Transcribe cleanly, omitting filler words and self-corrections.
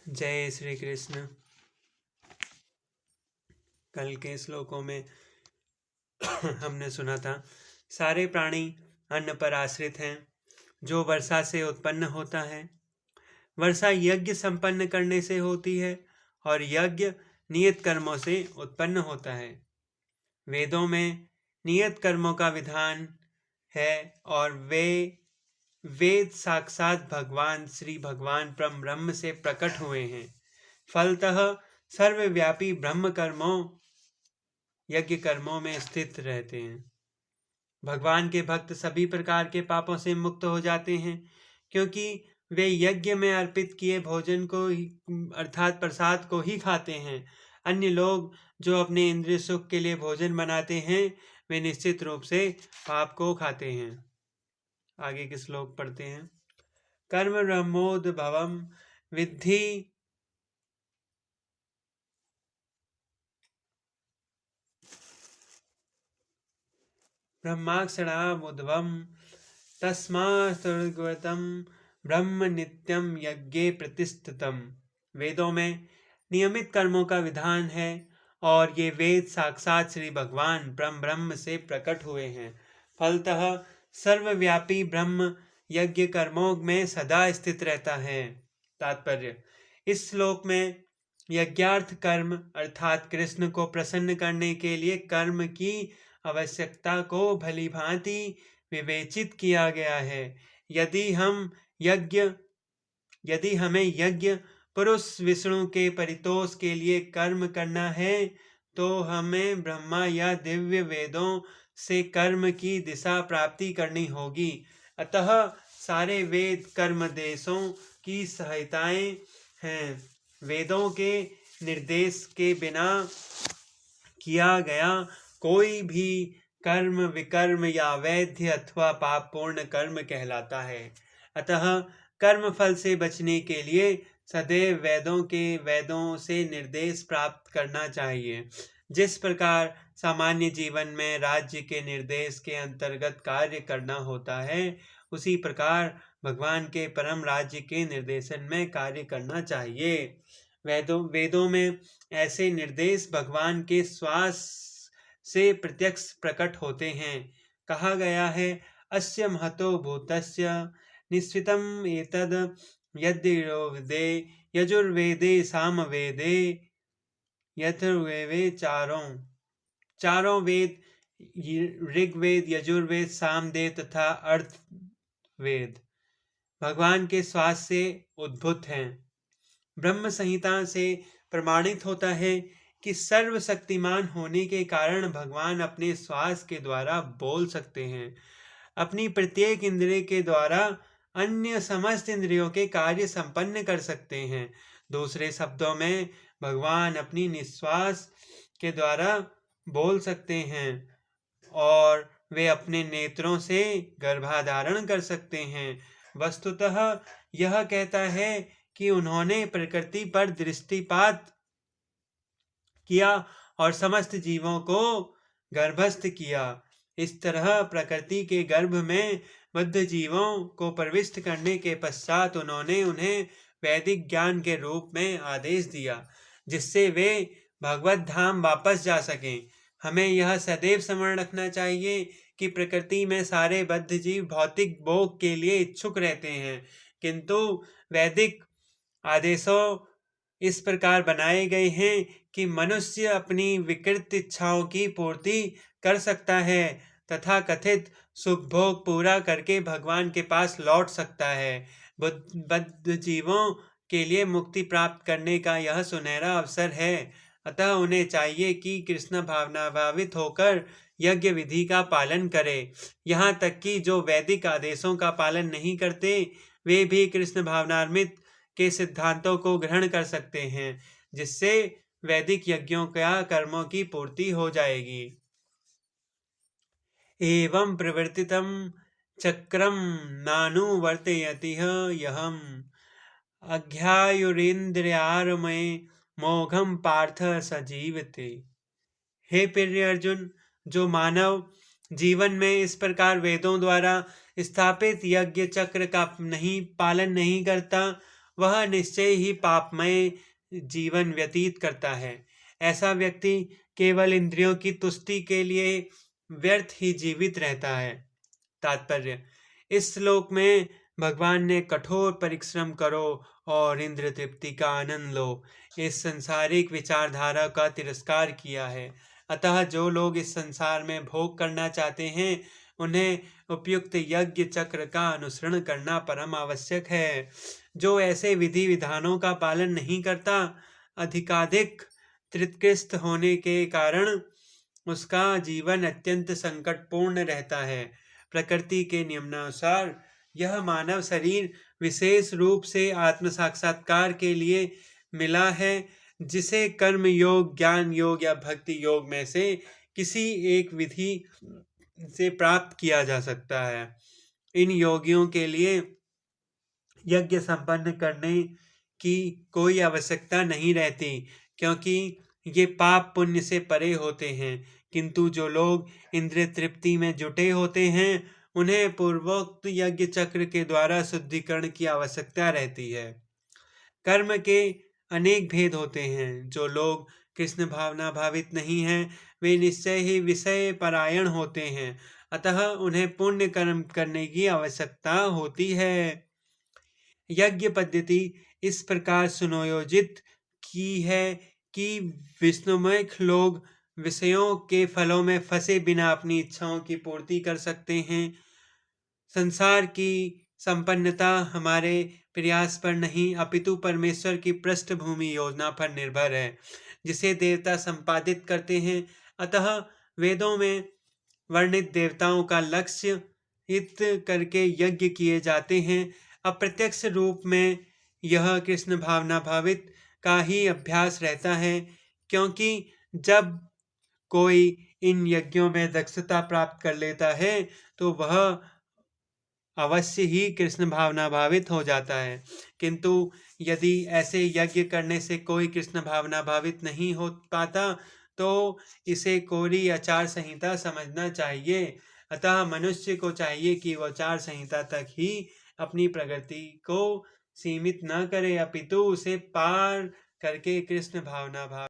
जय श्री कृष्ण। कल के श्लोकों में हमने सुना था सारे प्राणी अन्न पर आश्रित हैं जो वर्षा से उत्पन्न होता है। वर्षा यज्ञ संपन्न करने से होती है और यज्ञ नियत कर्मों से उत्पन्न होता है। वेदों में नियत कर्मों का विधान है और वेद साक्षात भगवान श्री भगवान परम ब्रह्म से प्रकट हुए हैं। फलतः सर्वव्यापी ब्रह्म कर्मों यज्ञ कर्मों में स्थित रहते हैं। भगवान के भक्त सभी प्रकार के पापों से मुक्त हो जाते हैं क्योंकि वे यज्ञ में अर्पित किए भोजन को ही अर्थात प्रसाद को ही खाते हैं। अन्य लोग जो अपने इंद्रिय सुख के लिए भोजन बनाते हैं वे निश्चित रूप से पाप को खाते हैं। आगे के श्लोक पढ़ते हैं। कर्म ब्रह्मोद भवम विद्धि ब्रह्माक्षरामुद्भवम् तस्मात्तद्गतं ब्रह्म नित्यं यज्ञे प्रतिष्ठितम्। वेदों में नियमित कर्मों का विधान है और ये वेद साक्षात श्री भगवान परम ब्रह्म से प्रकट हुए हैं। फलतः सर्वव्यापी ब्रह्म यज्ञ कर्मों में सदा स्थित रहता है। तात्पर्य, इस श्लोक में यज्ञार्थ कर्म अर्थात कृष्ण को प्रसन्न करने के लिए कर्म की आवश्यकता को भली भांति विवेचित किया गया है। यदि हमें यज्ञ पुरुष विष्णु के परितोष के लिए कर्म करना है तो हमें ब्रह्मा या दिव्य वेदों से कर्म की दिशा प्राप्ति करनी होगी। अतः सारे वेद कर्म देशों की सहायताएं हैं। वेदों के निर्देश के बिना किया गया कोई भी कर्म विकर्म या वैध अथवा पापपूर्ण कर्म कहलाता है। अतः कर्म फल से बचने के लिए सदैव वेदों से निर्देश प्राप्त करना चाहिए। जिस प्रकार सामान्य जीवन में राज्य के निर्देश के अंतर्गत कार्य करना होता है उसी प्रकार भगवान के परम राज्य के निर्देशन में कार्य करना चाहिए। वेदों में ऐसे निर्देश भगवान के श्वास से प्रत्यक्ष प्रकट होते हैं। कहा गया है, अस्य महतो भूतस्य निश्चितम् एतद् यद्वेदे यजुर्वेदे सामवेदे यथुर्वेदे चारों वेद ऋग्वेद यजुर्वेद सामवेद तथा अर्थवेद भगवान के श्वास से उद्भूत हैं। ब्रह्म संहिता से प्रमाणित होता है कि सर्वशक्तिमान होने के कारण भगवान अपने श्वास के द्वारा बोल सकते हैं। अपनी प्रत्येक इंद्रिय के द्वारा अन्य समस्त इंद्रियों के कार्य संपन्न कर सकते हैं। दूसरे शब्दों में भगवान अपनी निश्वास के द्वारा बोल सकते हैं और वे अपने नेत्रों से गर्भाधारण कर सकते हैं। वस्तुतः यह कहता है कि उन्होंने प्रकृति पर दृष्टिपात किया और समस्त जीवों को गर्भस्थ किया। इस तरह प्रकृति के गर्भ में बद्ध जीवों को प्रविष्ट करने के पश्चात उन्होंने उन्हें वैदिक ज्ञान के रूप में आदेश दिया जिससे वे भगवत धाम वापस जा सकें। हमें यह सदैव स्मरण रखना चाहिए कि प्रकृति में सारे बद्ध जीव भौतिक भोग के लिए इच्छुक रहते हैं, किंतु वैदिक आदेशों इस प्रकार बनाए गए हैं कि मनुष्य अपनी विकृत इच्छाओं की पूर्ति कर सकता है तथा कथित सुख भोग पूरा करके भगवान के पास लौट सकता है। बद्ध जीवों के लिए मुक्ति प्राप्त करने का यह सुनहरा अवसर है। अतः उन्हें चाहिए कि कृष्ण भावनाभावित होकर यज्ञ विधि का पालन करें। यहाँ तक कि जो वैदिक आदेशों का पालन नहीं करते वे भी कृष्ण भावनान्वित के सिद्धांतों को ग्रहण कर सकते हैं जिससे वैदिक यज्ञों का कर्मों की पूर्ति हो जाएगी। एवं प्रवर्तितं चक्रम नानुवर्तयति यहम अज्ञायुरिन्द्रियारमये मोघम पार्थ सजीवते। हे प्रिय अर्जुन, जो मानव जीवन में इस प्रकार वेदों द्वारा स्थापित यज्ञ चक्र का पालन नहीं करता वह निश्चय ही पापमय जीवन व्यतीत करता है। ऐसा व्यक्ति केवल इंद्रियों की तुष्टि के लिए व्यर्थ ही जीवित रहता है। तात्पर्य: इस श्लोक में भगवान ने कठोर परिश्रम करो और इंद्र तृप्ति का आनंद लो इस सांसारिक विचारधारा का तिरस्कार किया है। अतः जो लोग इस संसार में भोग करना चाहते हैं उन्हें उपयुक्त यज्ञ चक्र का अनुसरण करना परम आवश्यक है। जो ऐसे विधि विधानों का पालन नहीं करता, अधिकाधिक तृष्ट होने के कारण उसका जीवन अत्यंत संकटपूर्ण रहता है। प्रकृति के नियमानुसार यह मानव शरीर विशेष रूप से आत्म साक्षात्कार के लिए मिला है, जिसे कर्म योग, ज्ञान योग या भक्ति योग में से किसी एक विधि से प्राप्त किया जा सकता है। इन योगियों के लिए यज्ञ संपन्न करने की कोई आवश्यकता नहीं रहती, क्योंकि ये पाप पुण्य से परे होते हैं। किंतु जो लोग इंद्रिय तृप्ति में जुटे होते हैं उन्हें पूर्वोक्त यज्ञ चक्र के द्वारा शुद्धिकरण की आवश्यकता रहती है। कर्म के अनेक भेद होते हैं। जो लोग कृष्ण भावना भावित नहीं हैं वे निश्चय ही विषय परायण होते हैं, अतः उन्हें पुण्य कर्म करने की आवश्यकता होती है। यज्ञ पद्धति इस प्रकार सुनियोजित की है कि विष्णुमय लोग विषयों के फलों में फंसे बिना अपनी इच्छाओं की पूर्ति कर सकते हैं। संसार की संपन्नता हमारे प्रयास पर नहीं अपितु परमेश्वर की पृष्ठभूमि योजना पर निर्भर है, जिसे देवता संपादित करते हैं। अतः वेदों में वर्णित देवताओं का लक्ष्य हित करके यज्ञ किए जाते हैं। अप्रत्यक्ष रूप में यह कृष्ण भावना भावित का ही अभ्यास रहता है, क्योंकि जब कोई इन यज्ञों में दक्षता प्राप्त कर लेता है तो वह अवश्य ही कृष्ण भावना भावित हो जाता है। किंतु यदि ऐसे यज्ञ करने से कोई कृष्ण भावना भावित नहीं हो पाता तो इसे कोरी आचार संहिता समझना चाहिए। अतः मनुष्य को चाहिए कि वह आचार संहिता तक ही अपनी प्रगति को सीमित न करे, अपितु उसे पार करके कृष्ण भावना भावित